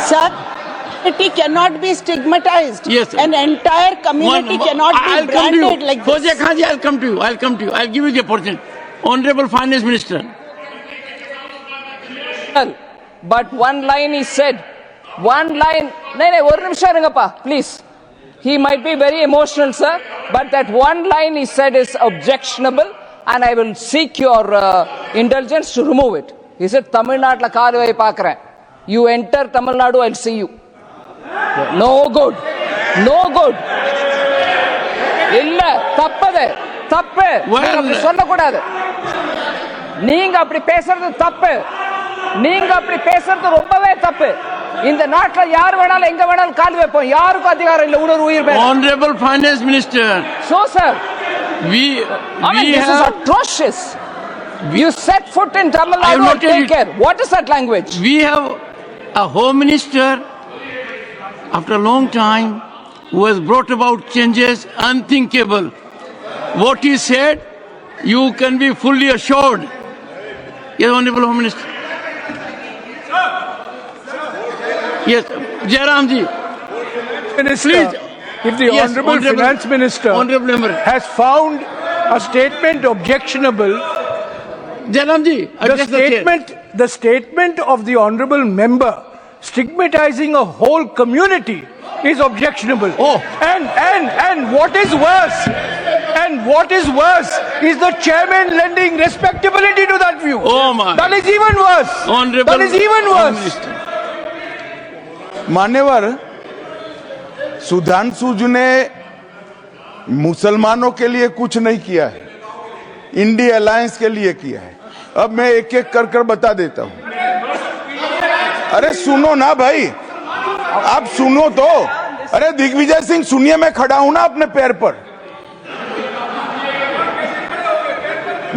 Sir, community cannot be stigmatized. Yes. An entire community cannot be branded like this. Fauziya Khan ji, I'll come to you. I'll give you the opportunity. Honorable Finance Minister. But one line he said. One line. No, one nimisham irungappa, please. He might be very emotional, sir. But that one line he said is objectionable, and I will seek your indulgence to remove it. He said, Tamil Nadu la kaal vai paakren. You enter Tamil Nadu, I'll see you. No good. No good. இல்ல தப்பது தப்பு நீங்க அப்படி சொல்லக்கூடாது நீங்க அப்படி பேசுறது தப்பு நீங்க அப்படி பேசுறது ரொம்பவே தப்பு இந்த நாட்டுல யார் வேணாலும் எங்க வேணாலும் கால் வைப்போம் யாருக்கும் அதிகாரம் இல்ல ஒரு உயிர் மேல Honorable Finance Minister. So sir This is atrocious. You set foot in Tamil Nadu and take care. What is that language? We have a Home Minister after a long time who has brought about changes unthinkable. What he said, you can be fully assured. Yes, Honorable Home Minister. Yes, Jairam ji. Minister, Please. if the Yes, Honorable Finance Minister Honorable Member. has found a statement objectionable, Jairam ji, address the chair. the statement of the Honorable Member stigmatizing a whole community is objectionable. Oh. And what is worse is the chairman lending respectability to that view. Oh my. That is even worse. Honorable That is even Home worse. Minister. मान्यवर, सुधांशु जी ने मुसलमानों के लिए कुछ नहीं किया है, India alliance के लिए किया है। अब मैं एक एक कर बता देता हूं। अरे सुनो ना भाई, आप सुनो तो। अरे दिग्विजय सिंह सुनिए, मैं खड़ा हूं ना अपने पैर पर।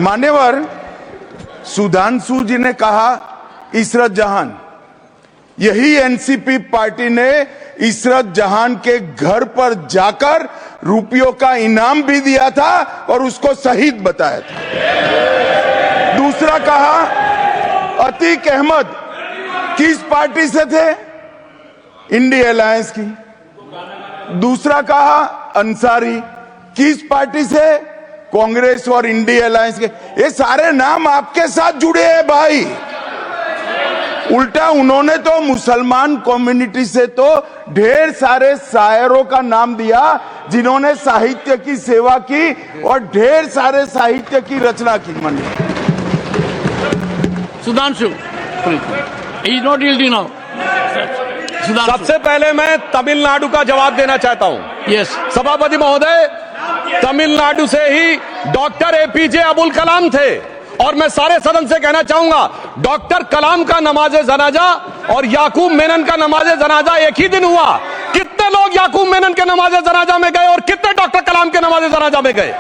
मान्यवर, सुधांशु जी ने कहा इशरत जहान, यही एनसीपी पार्टी ने इशरत जहान के घर पर जाकर रुपयों का इनाम भी दिया था और उसको शहीद बताया था। दूसरा कहा अतीक अहमद किस पार्टी से थे? इंडिया अलायंस की। दूसरा कहा अंसारी किस पार्टी से? कांग्रेस और इंडिया अलायंस के। ये सारे नाम आपके साथ जुड़े हैं भाई। उल्टा उन्होंने तो मुसलमान कम्युनिटी से तो ढेर सारे शायरों का नाम दिया जिन्होंने साहित्य की सेवा की और ढेर सारे साहित्य की रचना की। Sudhanshu, he is not yielding now. Sudhanshu. सबसे पहले मैं तमिलनाडु का जवाब देना चाहता हूं। Yes. सभापति महोदय, तमिलनाडु से ही डॉक्टर एपीजे अब्दुल कलाम थे और मैं सारे सदन से कहना चाहूंगा, डॉक्टर कलाम का नमाजे जनाजा और याकूब मेनन का नमाजे जनाजा एक ही दिन हुआ। कितने लोग याकूब मेनन के नमाजे जनाजा में गए और कितने डॉक्टर कलाम के नमाजे जनाजा में गए?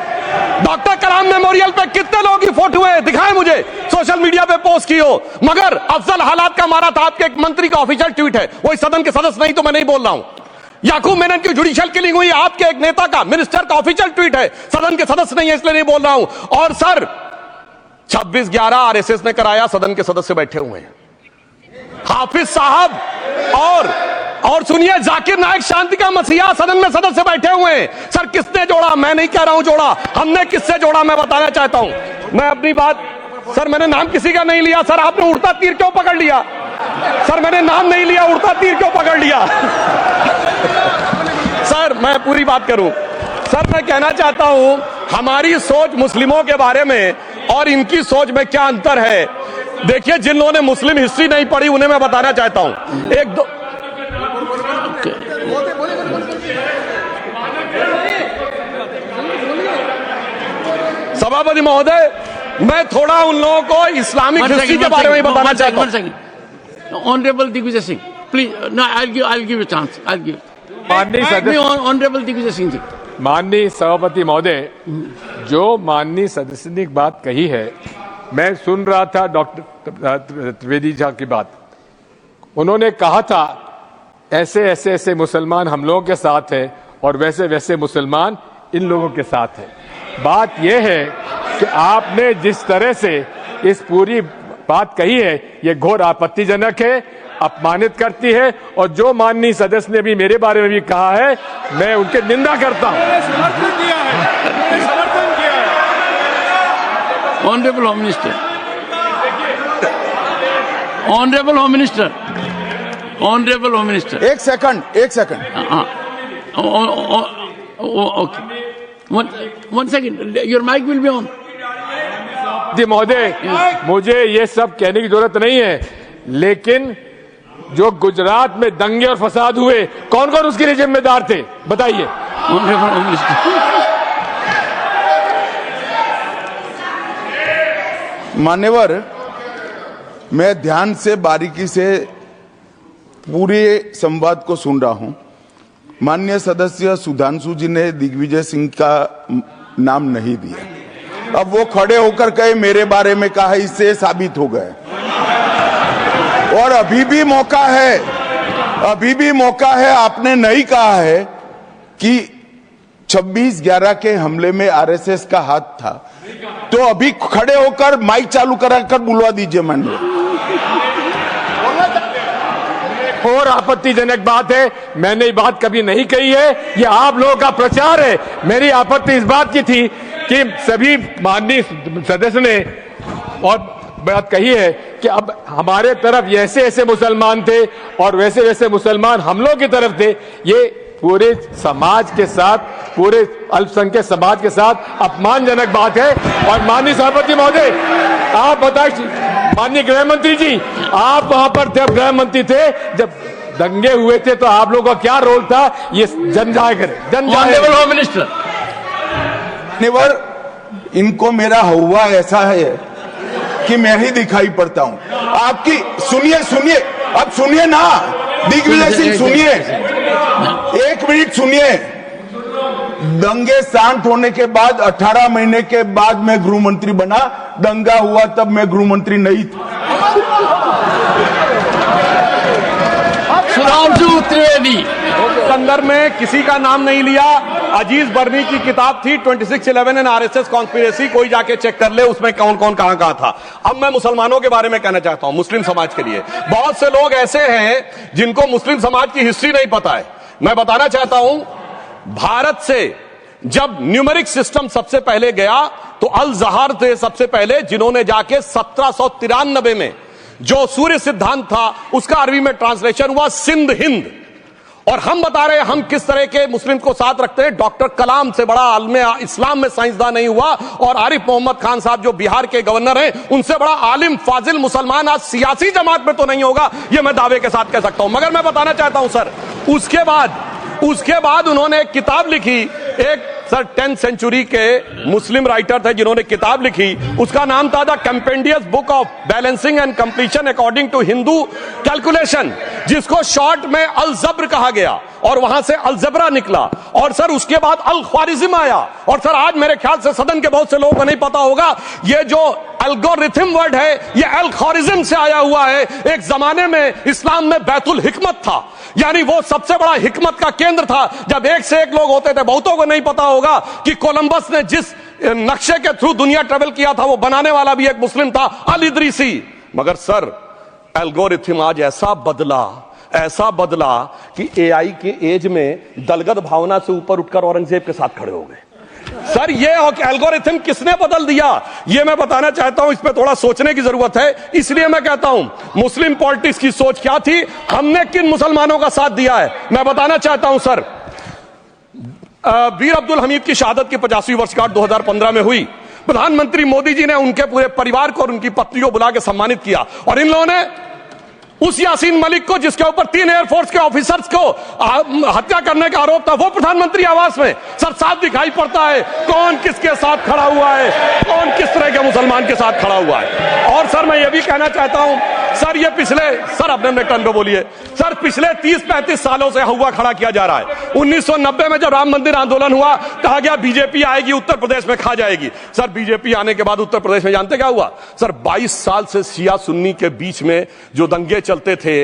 डॉक्टर कलाम मेमोरियल पे कितने लोग की फोटो है? दिखाएं मुझे, सोशल मीडिया पे पोस्ट की हो। मगर अफजल हालात का मारा था, आपके एक मंत्री का ऑफिशियल ट्वीट है, वो इस सदन के सदस्य नहीं तो मैं नहीं बोल रहा हूं। याकूब मेनन की जुडिशियल किलिंग हुई, आपके एक नेता का, मिनिस्टर का ऑफिशियल ट्वीट है, सदन के सदस्य नहीं है इसलिए नहीं बोल रहा हूं। और सर 26/11 आरएसएस ने कराया, सदन के सदस्य बैठे हुए हैं। हाफिज साहब और सुनिए, जाकिर नायक शांति का मसीहा सदन में सदस्य बैठे हुए हैं। सर किसने जोड़ा? मैं नहीं कह रहा हूं जोड़ा, हमने किससे जोड़ा मैं बताना चाहता हूं। मैं अपनी बात, सर मैंने नाम किसी का नहीं लिया। सर आपने उड़ता तीर क्यों पकड़ लिया? सर मैंने नाम नहीं लिया, उड़ता तीर क्यों पकड़ लिया? सर मैं पूरी बात करूं। सर मैं कहना चाहता हूं, हमारी सोच मुस्लिमों के बारे में और इनकी सोच में क्या अंतर है। देखिए, जिन लोगों ने मुस्लिम हिस्ट्री नहीं पढ़ी उन्हें मैं बताना चाहता हूं। एक दो सभापति महोदय, मैं थोड़ा उन लोगों को इस्लामिक हिस्ट्री के बारे में बताना चाहता हूं। Honourable Digvijaya Singh, please, no, I'll give a chance. I'll give. माननीय सदस्य, ऑनरेबल दिग्विजय सिंह जी, माननीय सभापति महोदय, जो माननीय सदस्य ने एक बात कही है, मैं सुन रहा था डॉक्टर त्रिवेदी जी की बात। उन्होंने कहा था ऐसे ऐसे ऐसे मुसलमान हम लोगों के साथ हैं और वैसे वैसे मुसलमान इन लोगों के साथ हैं। बात यह है कि आपने जिस तरह से इस पूरी बात कही है, ये घोर आपत्तिजनक है, अपमानित करती है, और जो माननीय सदस्य ने भी मेरे बारे में भी कहा है, मैं उनकी निंदा करता हूं। Honourable home minister, honourable home minister, honourable home minister, एक second. Okay, one second, your mic will be on. महोदय, मुझे ये सब कहने की जरूरत नहीं है, लेकिन जो गुजरात में दंगे और फसाद हुए, कौन कौन उसके लिए जिम्मेदार थे, बताइए। ऑनरेबल होम मिनिस्टर, मान्यवर, मैं ध्यान से बारीकी से पूरे संवाद को सुन रहा हूं। माननीय सदस्य सुधांशु जी ने दिग्विजय सिंह का नाम नहीं दिया। अब वो खड़े होकर कहे मेरे बारे में कहा, इससे साबित हो गए। और अभी भी मौका है, आपने नहीं कहा है कि 26/11 के हमले में आरएसएस का हाथ था, तो अभी खड़े होकर माइक चालू कराकर बुलवा दीजिए। माननीय, और आपत्तिजनक बात है, मैंने ये बात कभी नहीं कही है, ये आप लोगों का प्रचार है। मेरी आपत्ति इस बात की थी कि सभी माननीय सदस्य ने और बात कही है कि अब हमारे तरफ ऐसे ऐसे मुसलमान थे और वैसे वैसे मुसलमान हम लोग की तरफ थे। ये पूरे समाज के साथ, पूरे अल्पसंख्यक समाज के साथ अपमानजनक बात है। और माननीय सभापति महोदय, आप बताइए, माननीय गृह मंत्री जी, आप वहां पर थे, गृह मंत्री थे जब दंगे हुए थे, तो आप लोगों का क्या रोल था, ये जन जाहिर ऑनरेबल होम मिनिस्टर, मान्यवर, इनको मेरा हुआ ऐसा है कि मैं ही दिखाई पड़ता हूं। आपकी सुनिए, अब सुनिए ना दिग्विजय सिंह, सुनिए, 1 मिनट सुनिए। दंगे शांत होने के बाद 18 महीने के बाद मैं गृह मंत्री बना। दंगा हुआ तब मैं गृह मंत्री नहीं था। सुधांशु त्रिवेदी, संदर्भ में किसी का नाम नहीं लिया। अजीज बर्नी की किताब थी 2611 एंड आरएसएस कॉन्स्पिरेसी, कोई जाके चेक कर ले उसमें कौन कौन कहां कहां था। अब मैं मुसलमानों के बारे में कहना चाहता हूं, मुस्लिम समाज के लिए। बहुत से लोग ऐसे हैं जिनको मुस्लिम समाज की हिस्ट्री नहीं पता है। मैं बताना चाहता हूं, भारत से जब न्यूमेरिक सिस्टम सबसे पहले गया तो अल जहार थे सबसे पहले, जिन्होंने जाके 1793 में जो सूर्य सिद्धांत था उसका अरबी में ट्रांसलेशन हुआ सिंध हिंद। और हम बता रहे हैं हम किस तरह के मुस्लिम को साथ रखते हैं। डॉक्टर कलाम से बड़ा आलिम इस्लाम में साइंसदान नहीं हुआ, और आरिफ मोहम्मद खान साहब जो बिहार के गवर्नर हैं, उनसे बड़ा आलिम फाजिल मुसलमान आज सियासी जमात में तो नहीं होगा, यह मैं दावे के साथ कह सकता हूं। मगर मैं बताना चाहता हूं सर, उसके बाद उन्होंने एक किताब लिखी, एक सर 10th सेंचुरी के मुस्लिम राइटर थे जिन्होंने किताब लिखी, उसका नाम था the compendious book of balancing and completion according to Hindu calculation, जिसको शॉर्ट में अल जब्र कहा गया, और वहां से अल जबरा निकला। और सर उसके बाद अल ख्वारिज्म आया। और सर आज मेरे ख्याल से सदन के बहुत से लोगों को नहीं पता होगा, ये जो एल्गोरिथम वर्ड है ये अल ख्वारिज्म से आया हुआ है। एक जमाने में इस्लाम में बैतुल हिकमत था, यानी वो सबसे बड़ा हिकमत का केंद्र था। जब एक से एक लोग होते थे, बहुतों को नहीं पता होगा कि कोलंबस ने जिस नक्शे के थ्रू दुनिया ट्रेवल किया था, वो बनाने वाला भी एक मुस्लिम था, अल इदरीसी। मगर सर एल्गोरिथम आज ऐसा बदला कि एआई के एज में दलगत भावना से ऊपर उठकर औरंगजेब के साथ खड़े हो गए। सर ये एल्गोरिथम किसने बदल दिया, ये मैं बताना चाहता हूं। इस पे थोड़ा सोचने की जरूरत है। इसलिए मैं कहता हूं मुस्लिम पॉलिटिक्स की सोच क्या थी, हमने किन मुसलमानों का साथ दिया है, मैं बताना चाहता हूं। सर वीर अब्दुल हमीद की शहादत की 50वीं वर्षगांठ 2015 में हुई। प्रधानमंत्री मोदी जी ने उनके पूरे परिवार को और उनकी पत्नी को बुला के सम्मानित किया, और इन लोगों ने उस यासीन मलिक को जिसके ऊपर 3 एयरफोर्स के ऑफिसर्स को हत्या करने का आरोप था, वो प्रधानमंत्री आवास में। सर साफ दिखाई पड़ता है कौन किसके साथ खड़ा हुआ है, कौन किस तरह के मुसलमान के साथ खड़ा हुआ है। और सर मैं ये भी कहना चाहता हूं सर, ये पिछले सर अपने टर्न पे बोलिए सर, पिछले 30-35 सालों से हुआ खड़ा किया जा रहा है। 1990 में जब राम मंदिर आंदोलन हुआ, कहा गया बीजेपी आएगी उत्तर प्रदेश में खा जाएगी। सर बीजेपी आने के बाद उत्तर प्रदेश में जानते क्या हुआ सर? 22 साल से शिया सुन्नी के बीच में जो दंगे चलते थे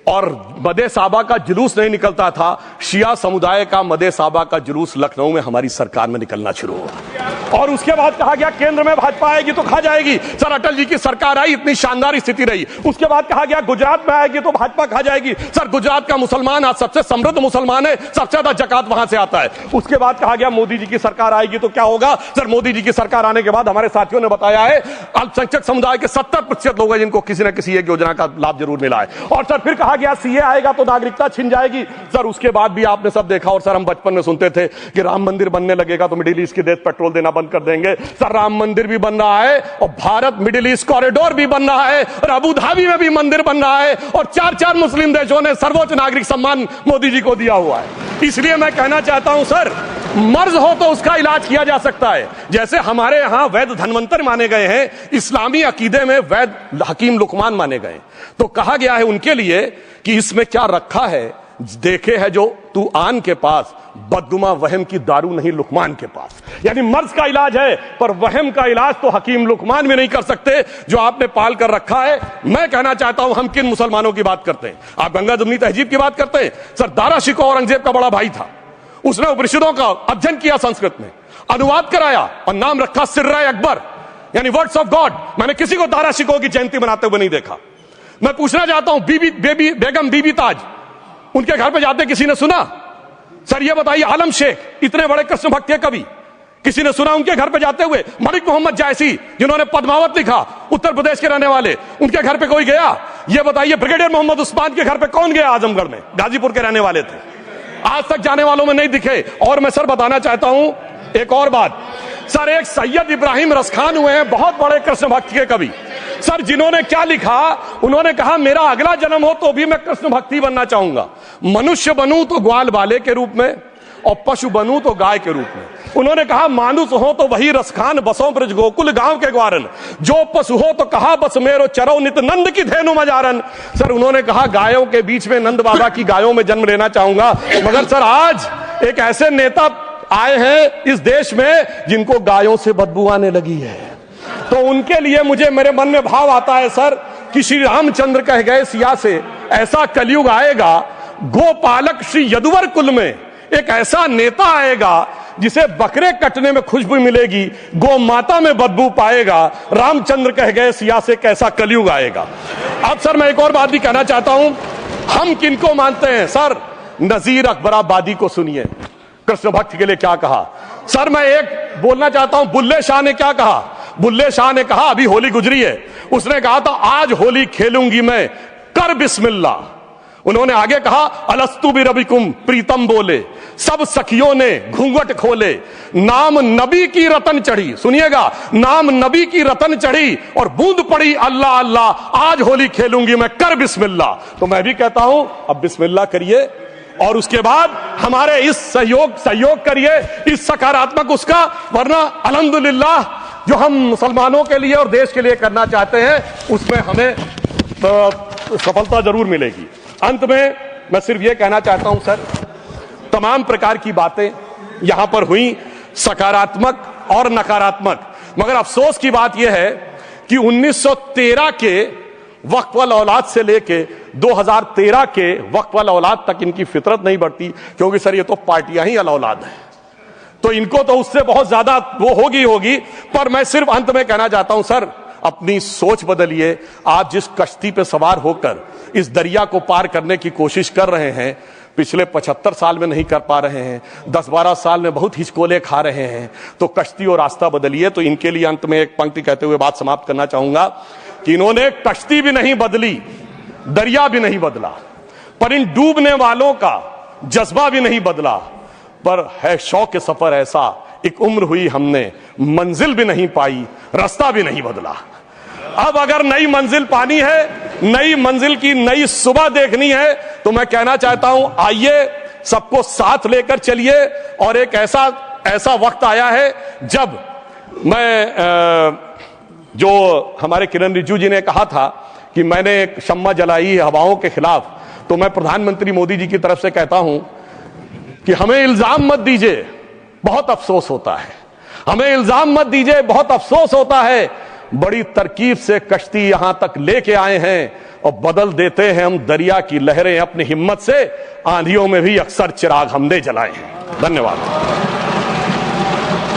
और मदे साबा का जुलूस नहीं निकलता था, शिया समुदाय का मदे साबा का जुलूस लखनऊ में हमारी सरकार में निकलना शुरू हुआ। और उसके बाद कहा गया केंद्र में भाजपा आएगी तो खा जाएगी। सर अटल जी की सरकार आई, इतनी शानदार स्थिति रही। उसके बाद कहा गया गुजरात में आएगी तो भाजपा खा जाएगी। सर गुजरात का मुसलमान आज सबसे समृद्ध मुसलमान है, सबसे ज्यादा जकात वहां से आता है। उसके बाद कहा गया मोदी जी की सरकार आएगी तो क्या होगा? सर मोदी जी की सरकार आने के बाद हमारे साथियों ने बताया है अल्पसंख्यक समुदाय के 70% लोग हैं जिनको किसी न किसी एक योजना का लाभ जरूर मिला है। और सर फिर कहा गया सीए आएगा तो नागरिकता छिन जाएगी। सर उसके बाद भी आपने सब देखा, और सर हम बचपन में सुनते थे कि राम मंदिर बनने लगेगा तो मिडिल ईस्ट के देश पेट्रोल देना बंद कर देंगे। सर राम मंदिर भी बन रहा है और भारत मिडिल ईस्ट कॉरिडोर भी बन रहा है और अबू धाबी में भी मंदिर बन रहा है और 4 मुस्लिम देशों ने सर्वोच्च नागरिक सम्मान मोदी जी को दिया हुआ है। इसलिए मैं कहना चाहता हूं सर, मर्ज हो तो उसका इलाज किया जा सकता है। जैसे हमारे यहां वैद धनवंतर माने गए हैं, इस्लामी अकीदे में वैद हकीम लुकमान माने गए, तो कहा गया है उनके लिए कि इसमें क्या रखा है, देखे है जो तू आन के पास, बदगुमा वहम की दारू नहीं लुकमान के पास। यानी मर्ज का इलाज है पर वहम का इलाज तो हकीम लुकमान भी नहीं कर सकते जो आपने पाल कर रखा है। मैं कहना चाहता हूं हम किन मुसलमानों की बात करते हैं? आप गंगा जमुनी तहजीब की बात करते हैं। सर दारा शिकोह औरंगजेब का बड़ा भाई था, उसने उपनिषदों का अध्ययन किया, संस्कृत में अनुवाद कराया और नाम रखा सिर्रा अकबर, यानी वर्ड्स ऑफ गॉड। मैंने किसी को दारा शिकोह की जयंती मनाते हुए नहीं देखा। मैं पूछना चाहता हूं बेगम बीबी ताज, उनके घर पे जाते किसी ने सुना? सर ये बताइए, आलम शेख इतने बड़े कृष्ण भक्त के कवि, किसी ने सुना उनके घर पे जाते हुए? मलिक मोहम्मद जायसी जिन्होंने पद्मावत लिखा, उत्तर प्रदेश के रहने वाले, उनके घर पे कोई गया? ये बताइए ब्रिगेडियर मोहम्मद उस्मान के घर पे कौन गया? आजमगढ़ में, गाजीपुर के रहने वाले थे, आज तक जाने वालों में नहीं दिखे। और मैं सर बताना चाहता हूं एक और बात, सर एक सैयद इब्राहिम रसखान हुए हैं, बहुत बड़े कृष्ण भक्त के कवि। सर जिन्होंने क्या लिखा, उन्होंने कहा मेरा अगला जन्म हो तो भी मैं कृष्ण भक्ति बनना चाहूंगा, मनुष्य बनूं तो ग्वाल बाले के रूप में और पशु बनूं तो गाय के रूप में। उन्होंने कहा मानुष हो तो वही रसखान, बसों ब्रज गोकुल गांव के ग्वारन, जो पशु हो तो कहा बस मेरो चरो नित नंद की धेनु मजारन। सर उन्होंने कहा गायों के बीच में नंद बाबा की गायों में जन्म लेना चाहूंगा। मगर सर आज एक ऐसे नेता आए हैं इस देश में जिनको गायों से बदबू आने लगी है, तो उनके लिए मुझे मेरे मन में भाव आता है सर कि श्री रामचंद्र कह गए सिया से, ऐसा कलयुग आएगा गोपालक श्री यदुवर कुल में एक ऐसा नेता आएगा जिसे बकरे कटने में खुशबू मिलेगी, गौ माता में बदबू पाएगा। रामचंद्र कह गए सिया से कैसा कलयुग आएगा। अब सर मैं एक और बात भी कहना चाहता हूं, हम किनको मानते हैं? सर नजीर अकबराबादी को सुनिए, कृष्ण भक्त के लिए क्या कहा। सर मैं एक बोलना चाहता हूं, बुल्ले शाह ने क्या कहा? बुल्ले शाह ने कहा, अभी होली गुजरी है, उसने कहा था आज होली खेलूंगी मैं, कर बिस्मिल्लाह। उन्होंने आगे कहा अलस्तु बिरबिकुम, प्रीतम बोले, सब सखियों ने घूंघट खोले, नाम नबी की रतन चढ़ी, सुनिएगा, नाम नबी की रतन चढ़ी और बूंद पड़ी अल्लाह अल्लाह, आज होली खेलूंगी मैं, कर बिस्मिल्लाह। तो मैं भी कहता हूं अब बिस्मिल्लाह करिए और उसके बाद हमारे इस सहयोग करिए, इस सकारात्मक उसका, वरना अल्हम्दुलिल्लाह जो हम मुसलमानों के लिए और देश के लिए करना चाहते हैं उसमें हमें सफलता जरूर मिलेगी। अंत में मैं सिर्फ ये कहना चाहता हूं सर, तमाम प्रकार की बातें यहां पर हुई, सकारात्मक और नकारात्मक, मगर अफसोस की बात यह है कि 1913 के वक्फ वाल औलाद से लेके 2013 के वक्फ वाल औलाद तक इनकी फितरत नहीं बढ़ती, क्योंकि सर ये तो पार्टियां ही अल औलाद हैं, तो इनको तो उससे बहुत ज्यादा वो होगी। पर मैं सिर्फ अंत में कहना चाहता हूं सर, अपनी सोच बदलिए। आप जिस कश्ती पे सवार होकर इस दरिया को पार करने की कोशिश कर रहे हैं, पिछले 75 साल में नहीं कर पा रहे हैं, 10-12 साल में बहुत हिचकोले खा रहे हैं, तो कश्ती और रास्ता बदलिए। तो इनके लिए अंत में एक पंक्ति कहते हुए बात समाप्त करना चाहूंगा कि इन्होंने कश्ती भी नहीं बदली, दरिया भी नहीं बदला, पर इन डूबने वालों का जज्बा भी नहीं बदला, पर है शौक सफर ऐसा, एक उम्र हुई हमने, मंजिल भी नहीं पाई, रास्ता भी नहीं बदला। अब अगर नई मंजिल पानी है, नई मंजिल की नई सुबह देखनी है तो मैं कहना चाहता हूं, आइए सबको साथ लेकर चलिए। और एक ऐसा वक्त आया है जब मैं जो हमारे किरण रिजिजू जी ने कहा था कि मैंने एक शम्मा जलाई हवाओं के खिलाफ, तो मैं प्रधानमंत्री मोदी जी की तरफ से कहता हूं कि हमें इल्जाम मत दीजिए, बहुत अफसोस होता है। हमें इल्जाम मत दीजिए, बहुत अफसोस होता है। बड़ी तरकीब से कश्ती यहां तक लेके आए हैं और बदल देते हैं हम दरिया की लहरें अपनी हिम्मत से। आंधियों में भी अक्सर चिराग हमने जलाए हैं। धन्यवाद।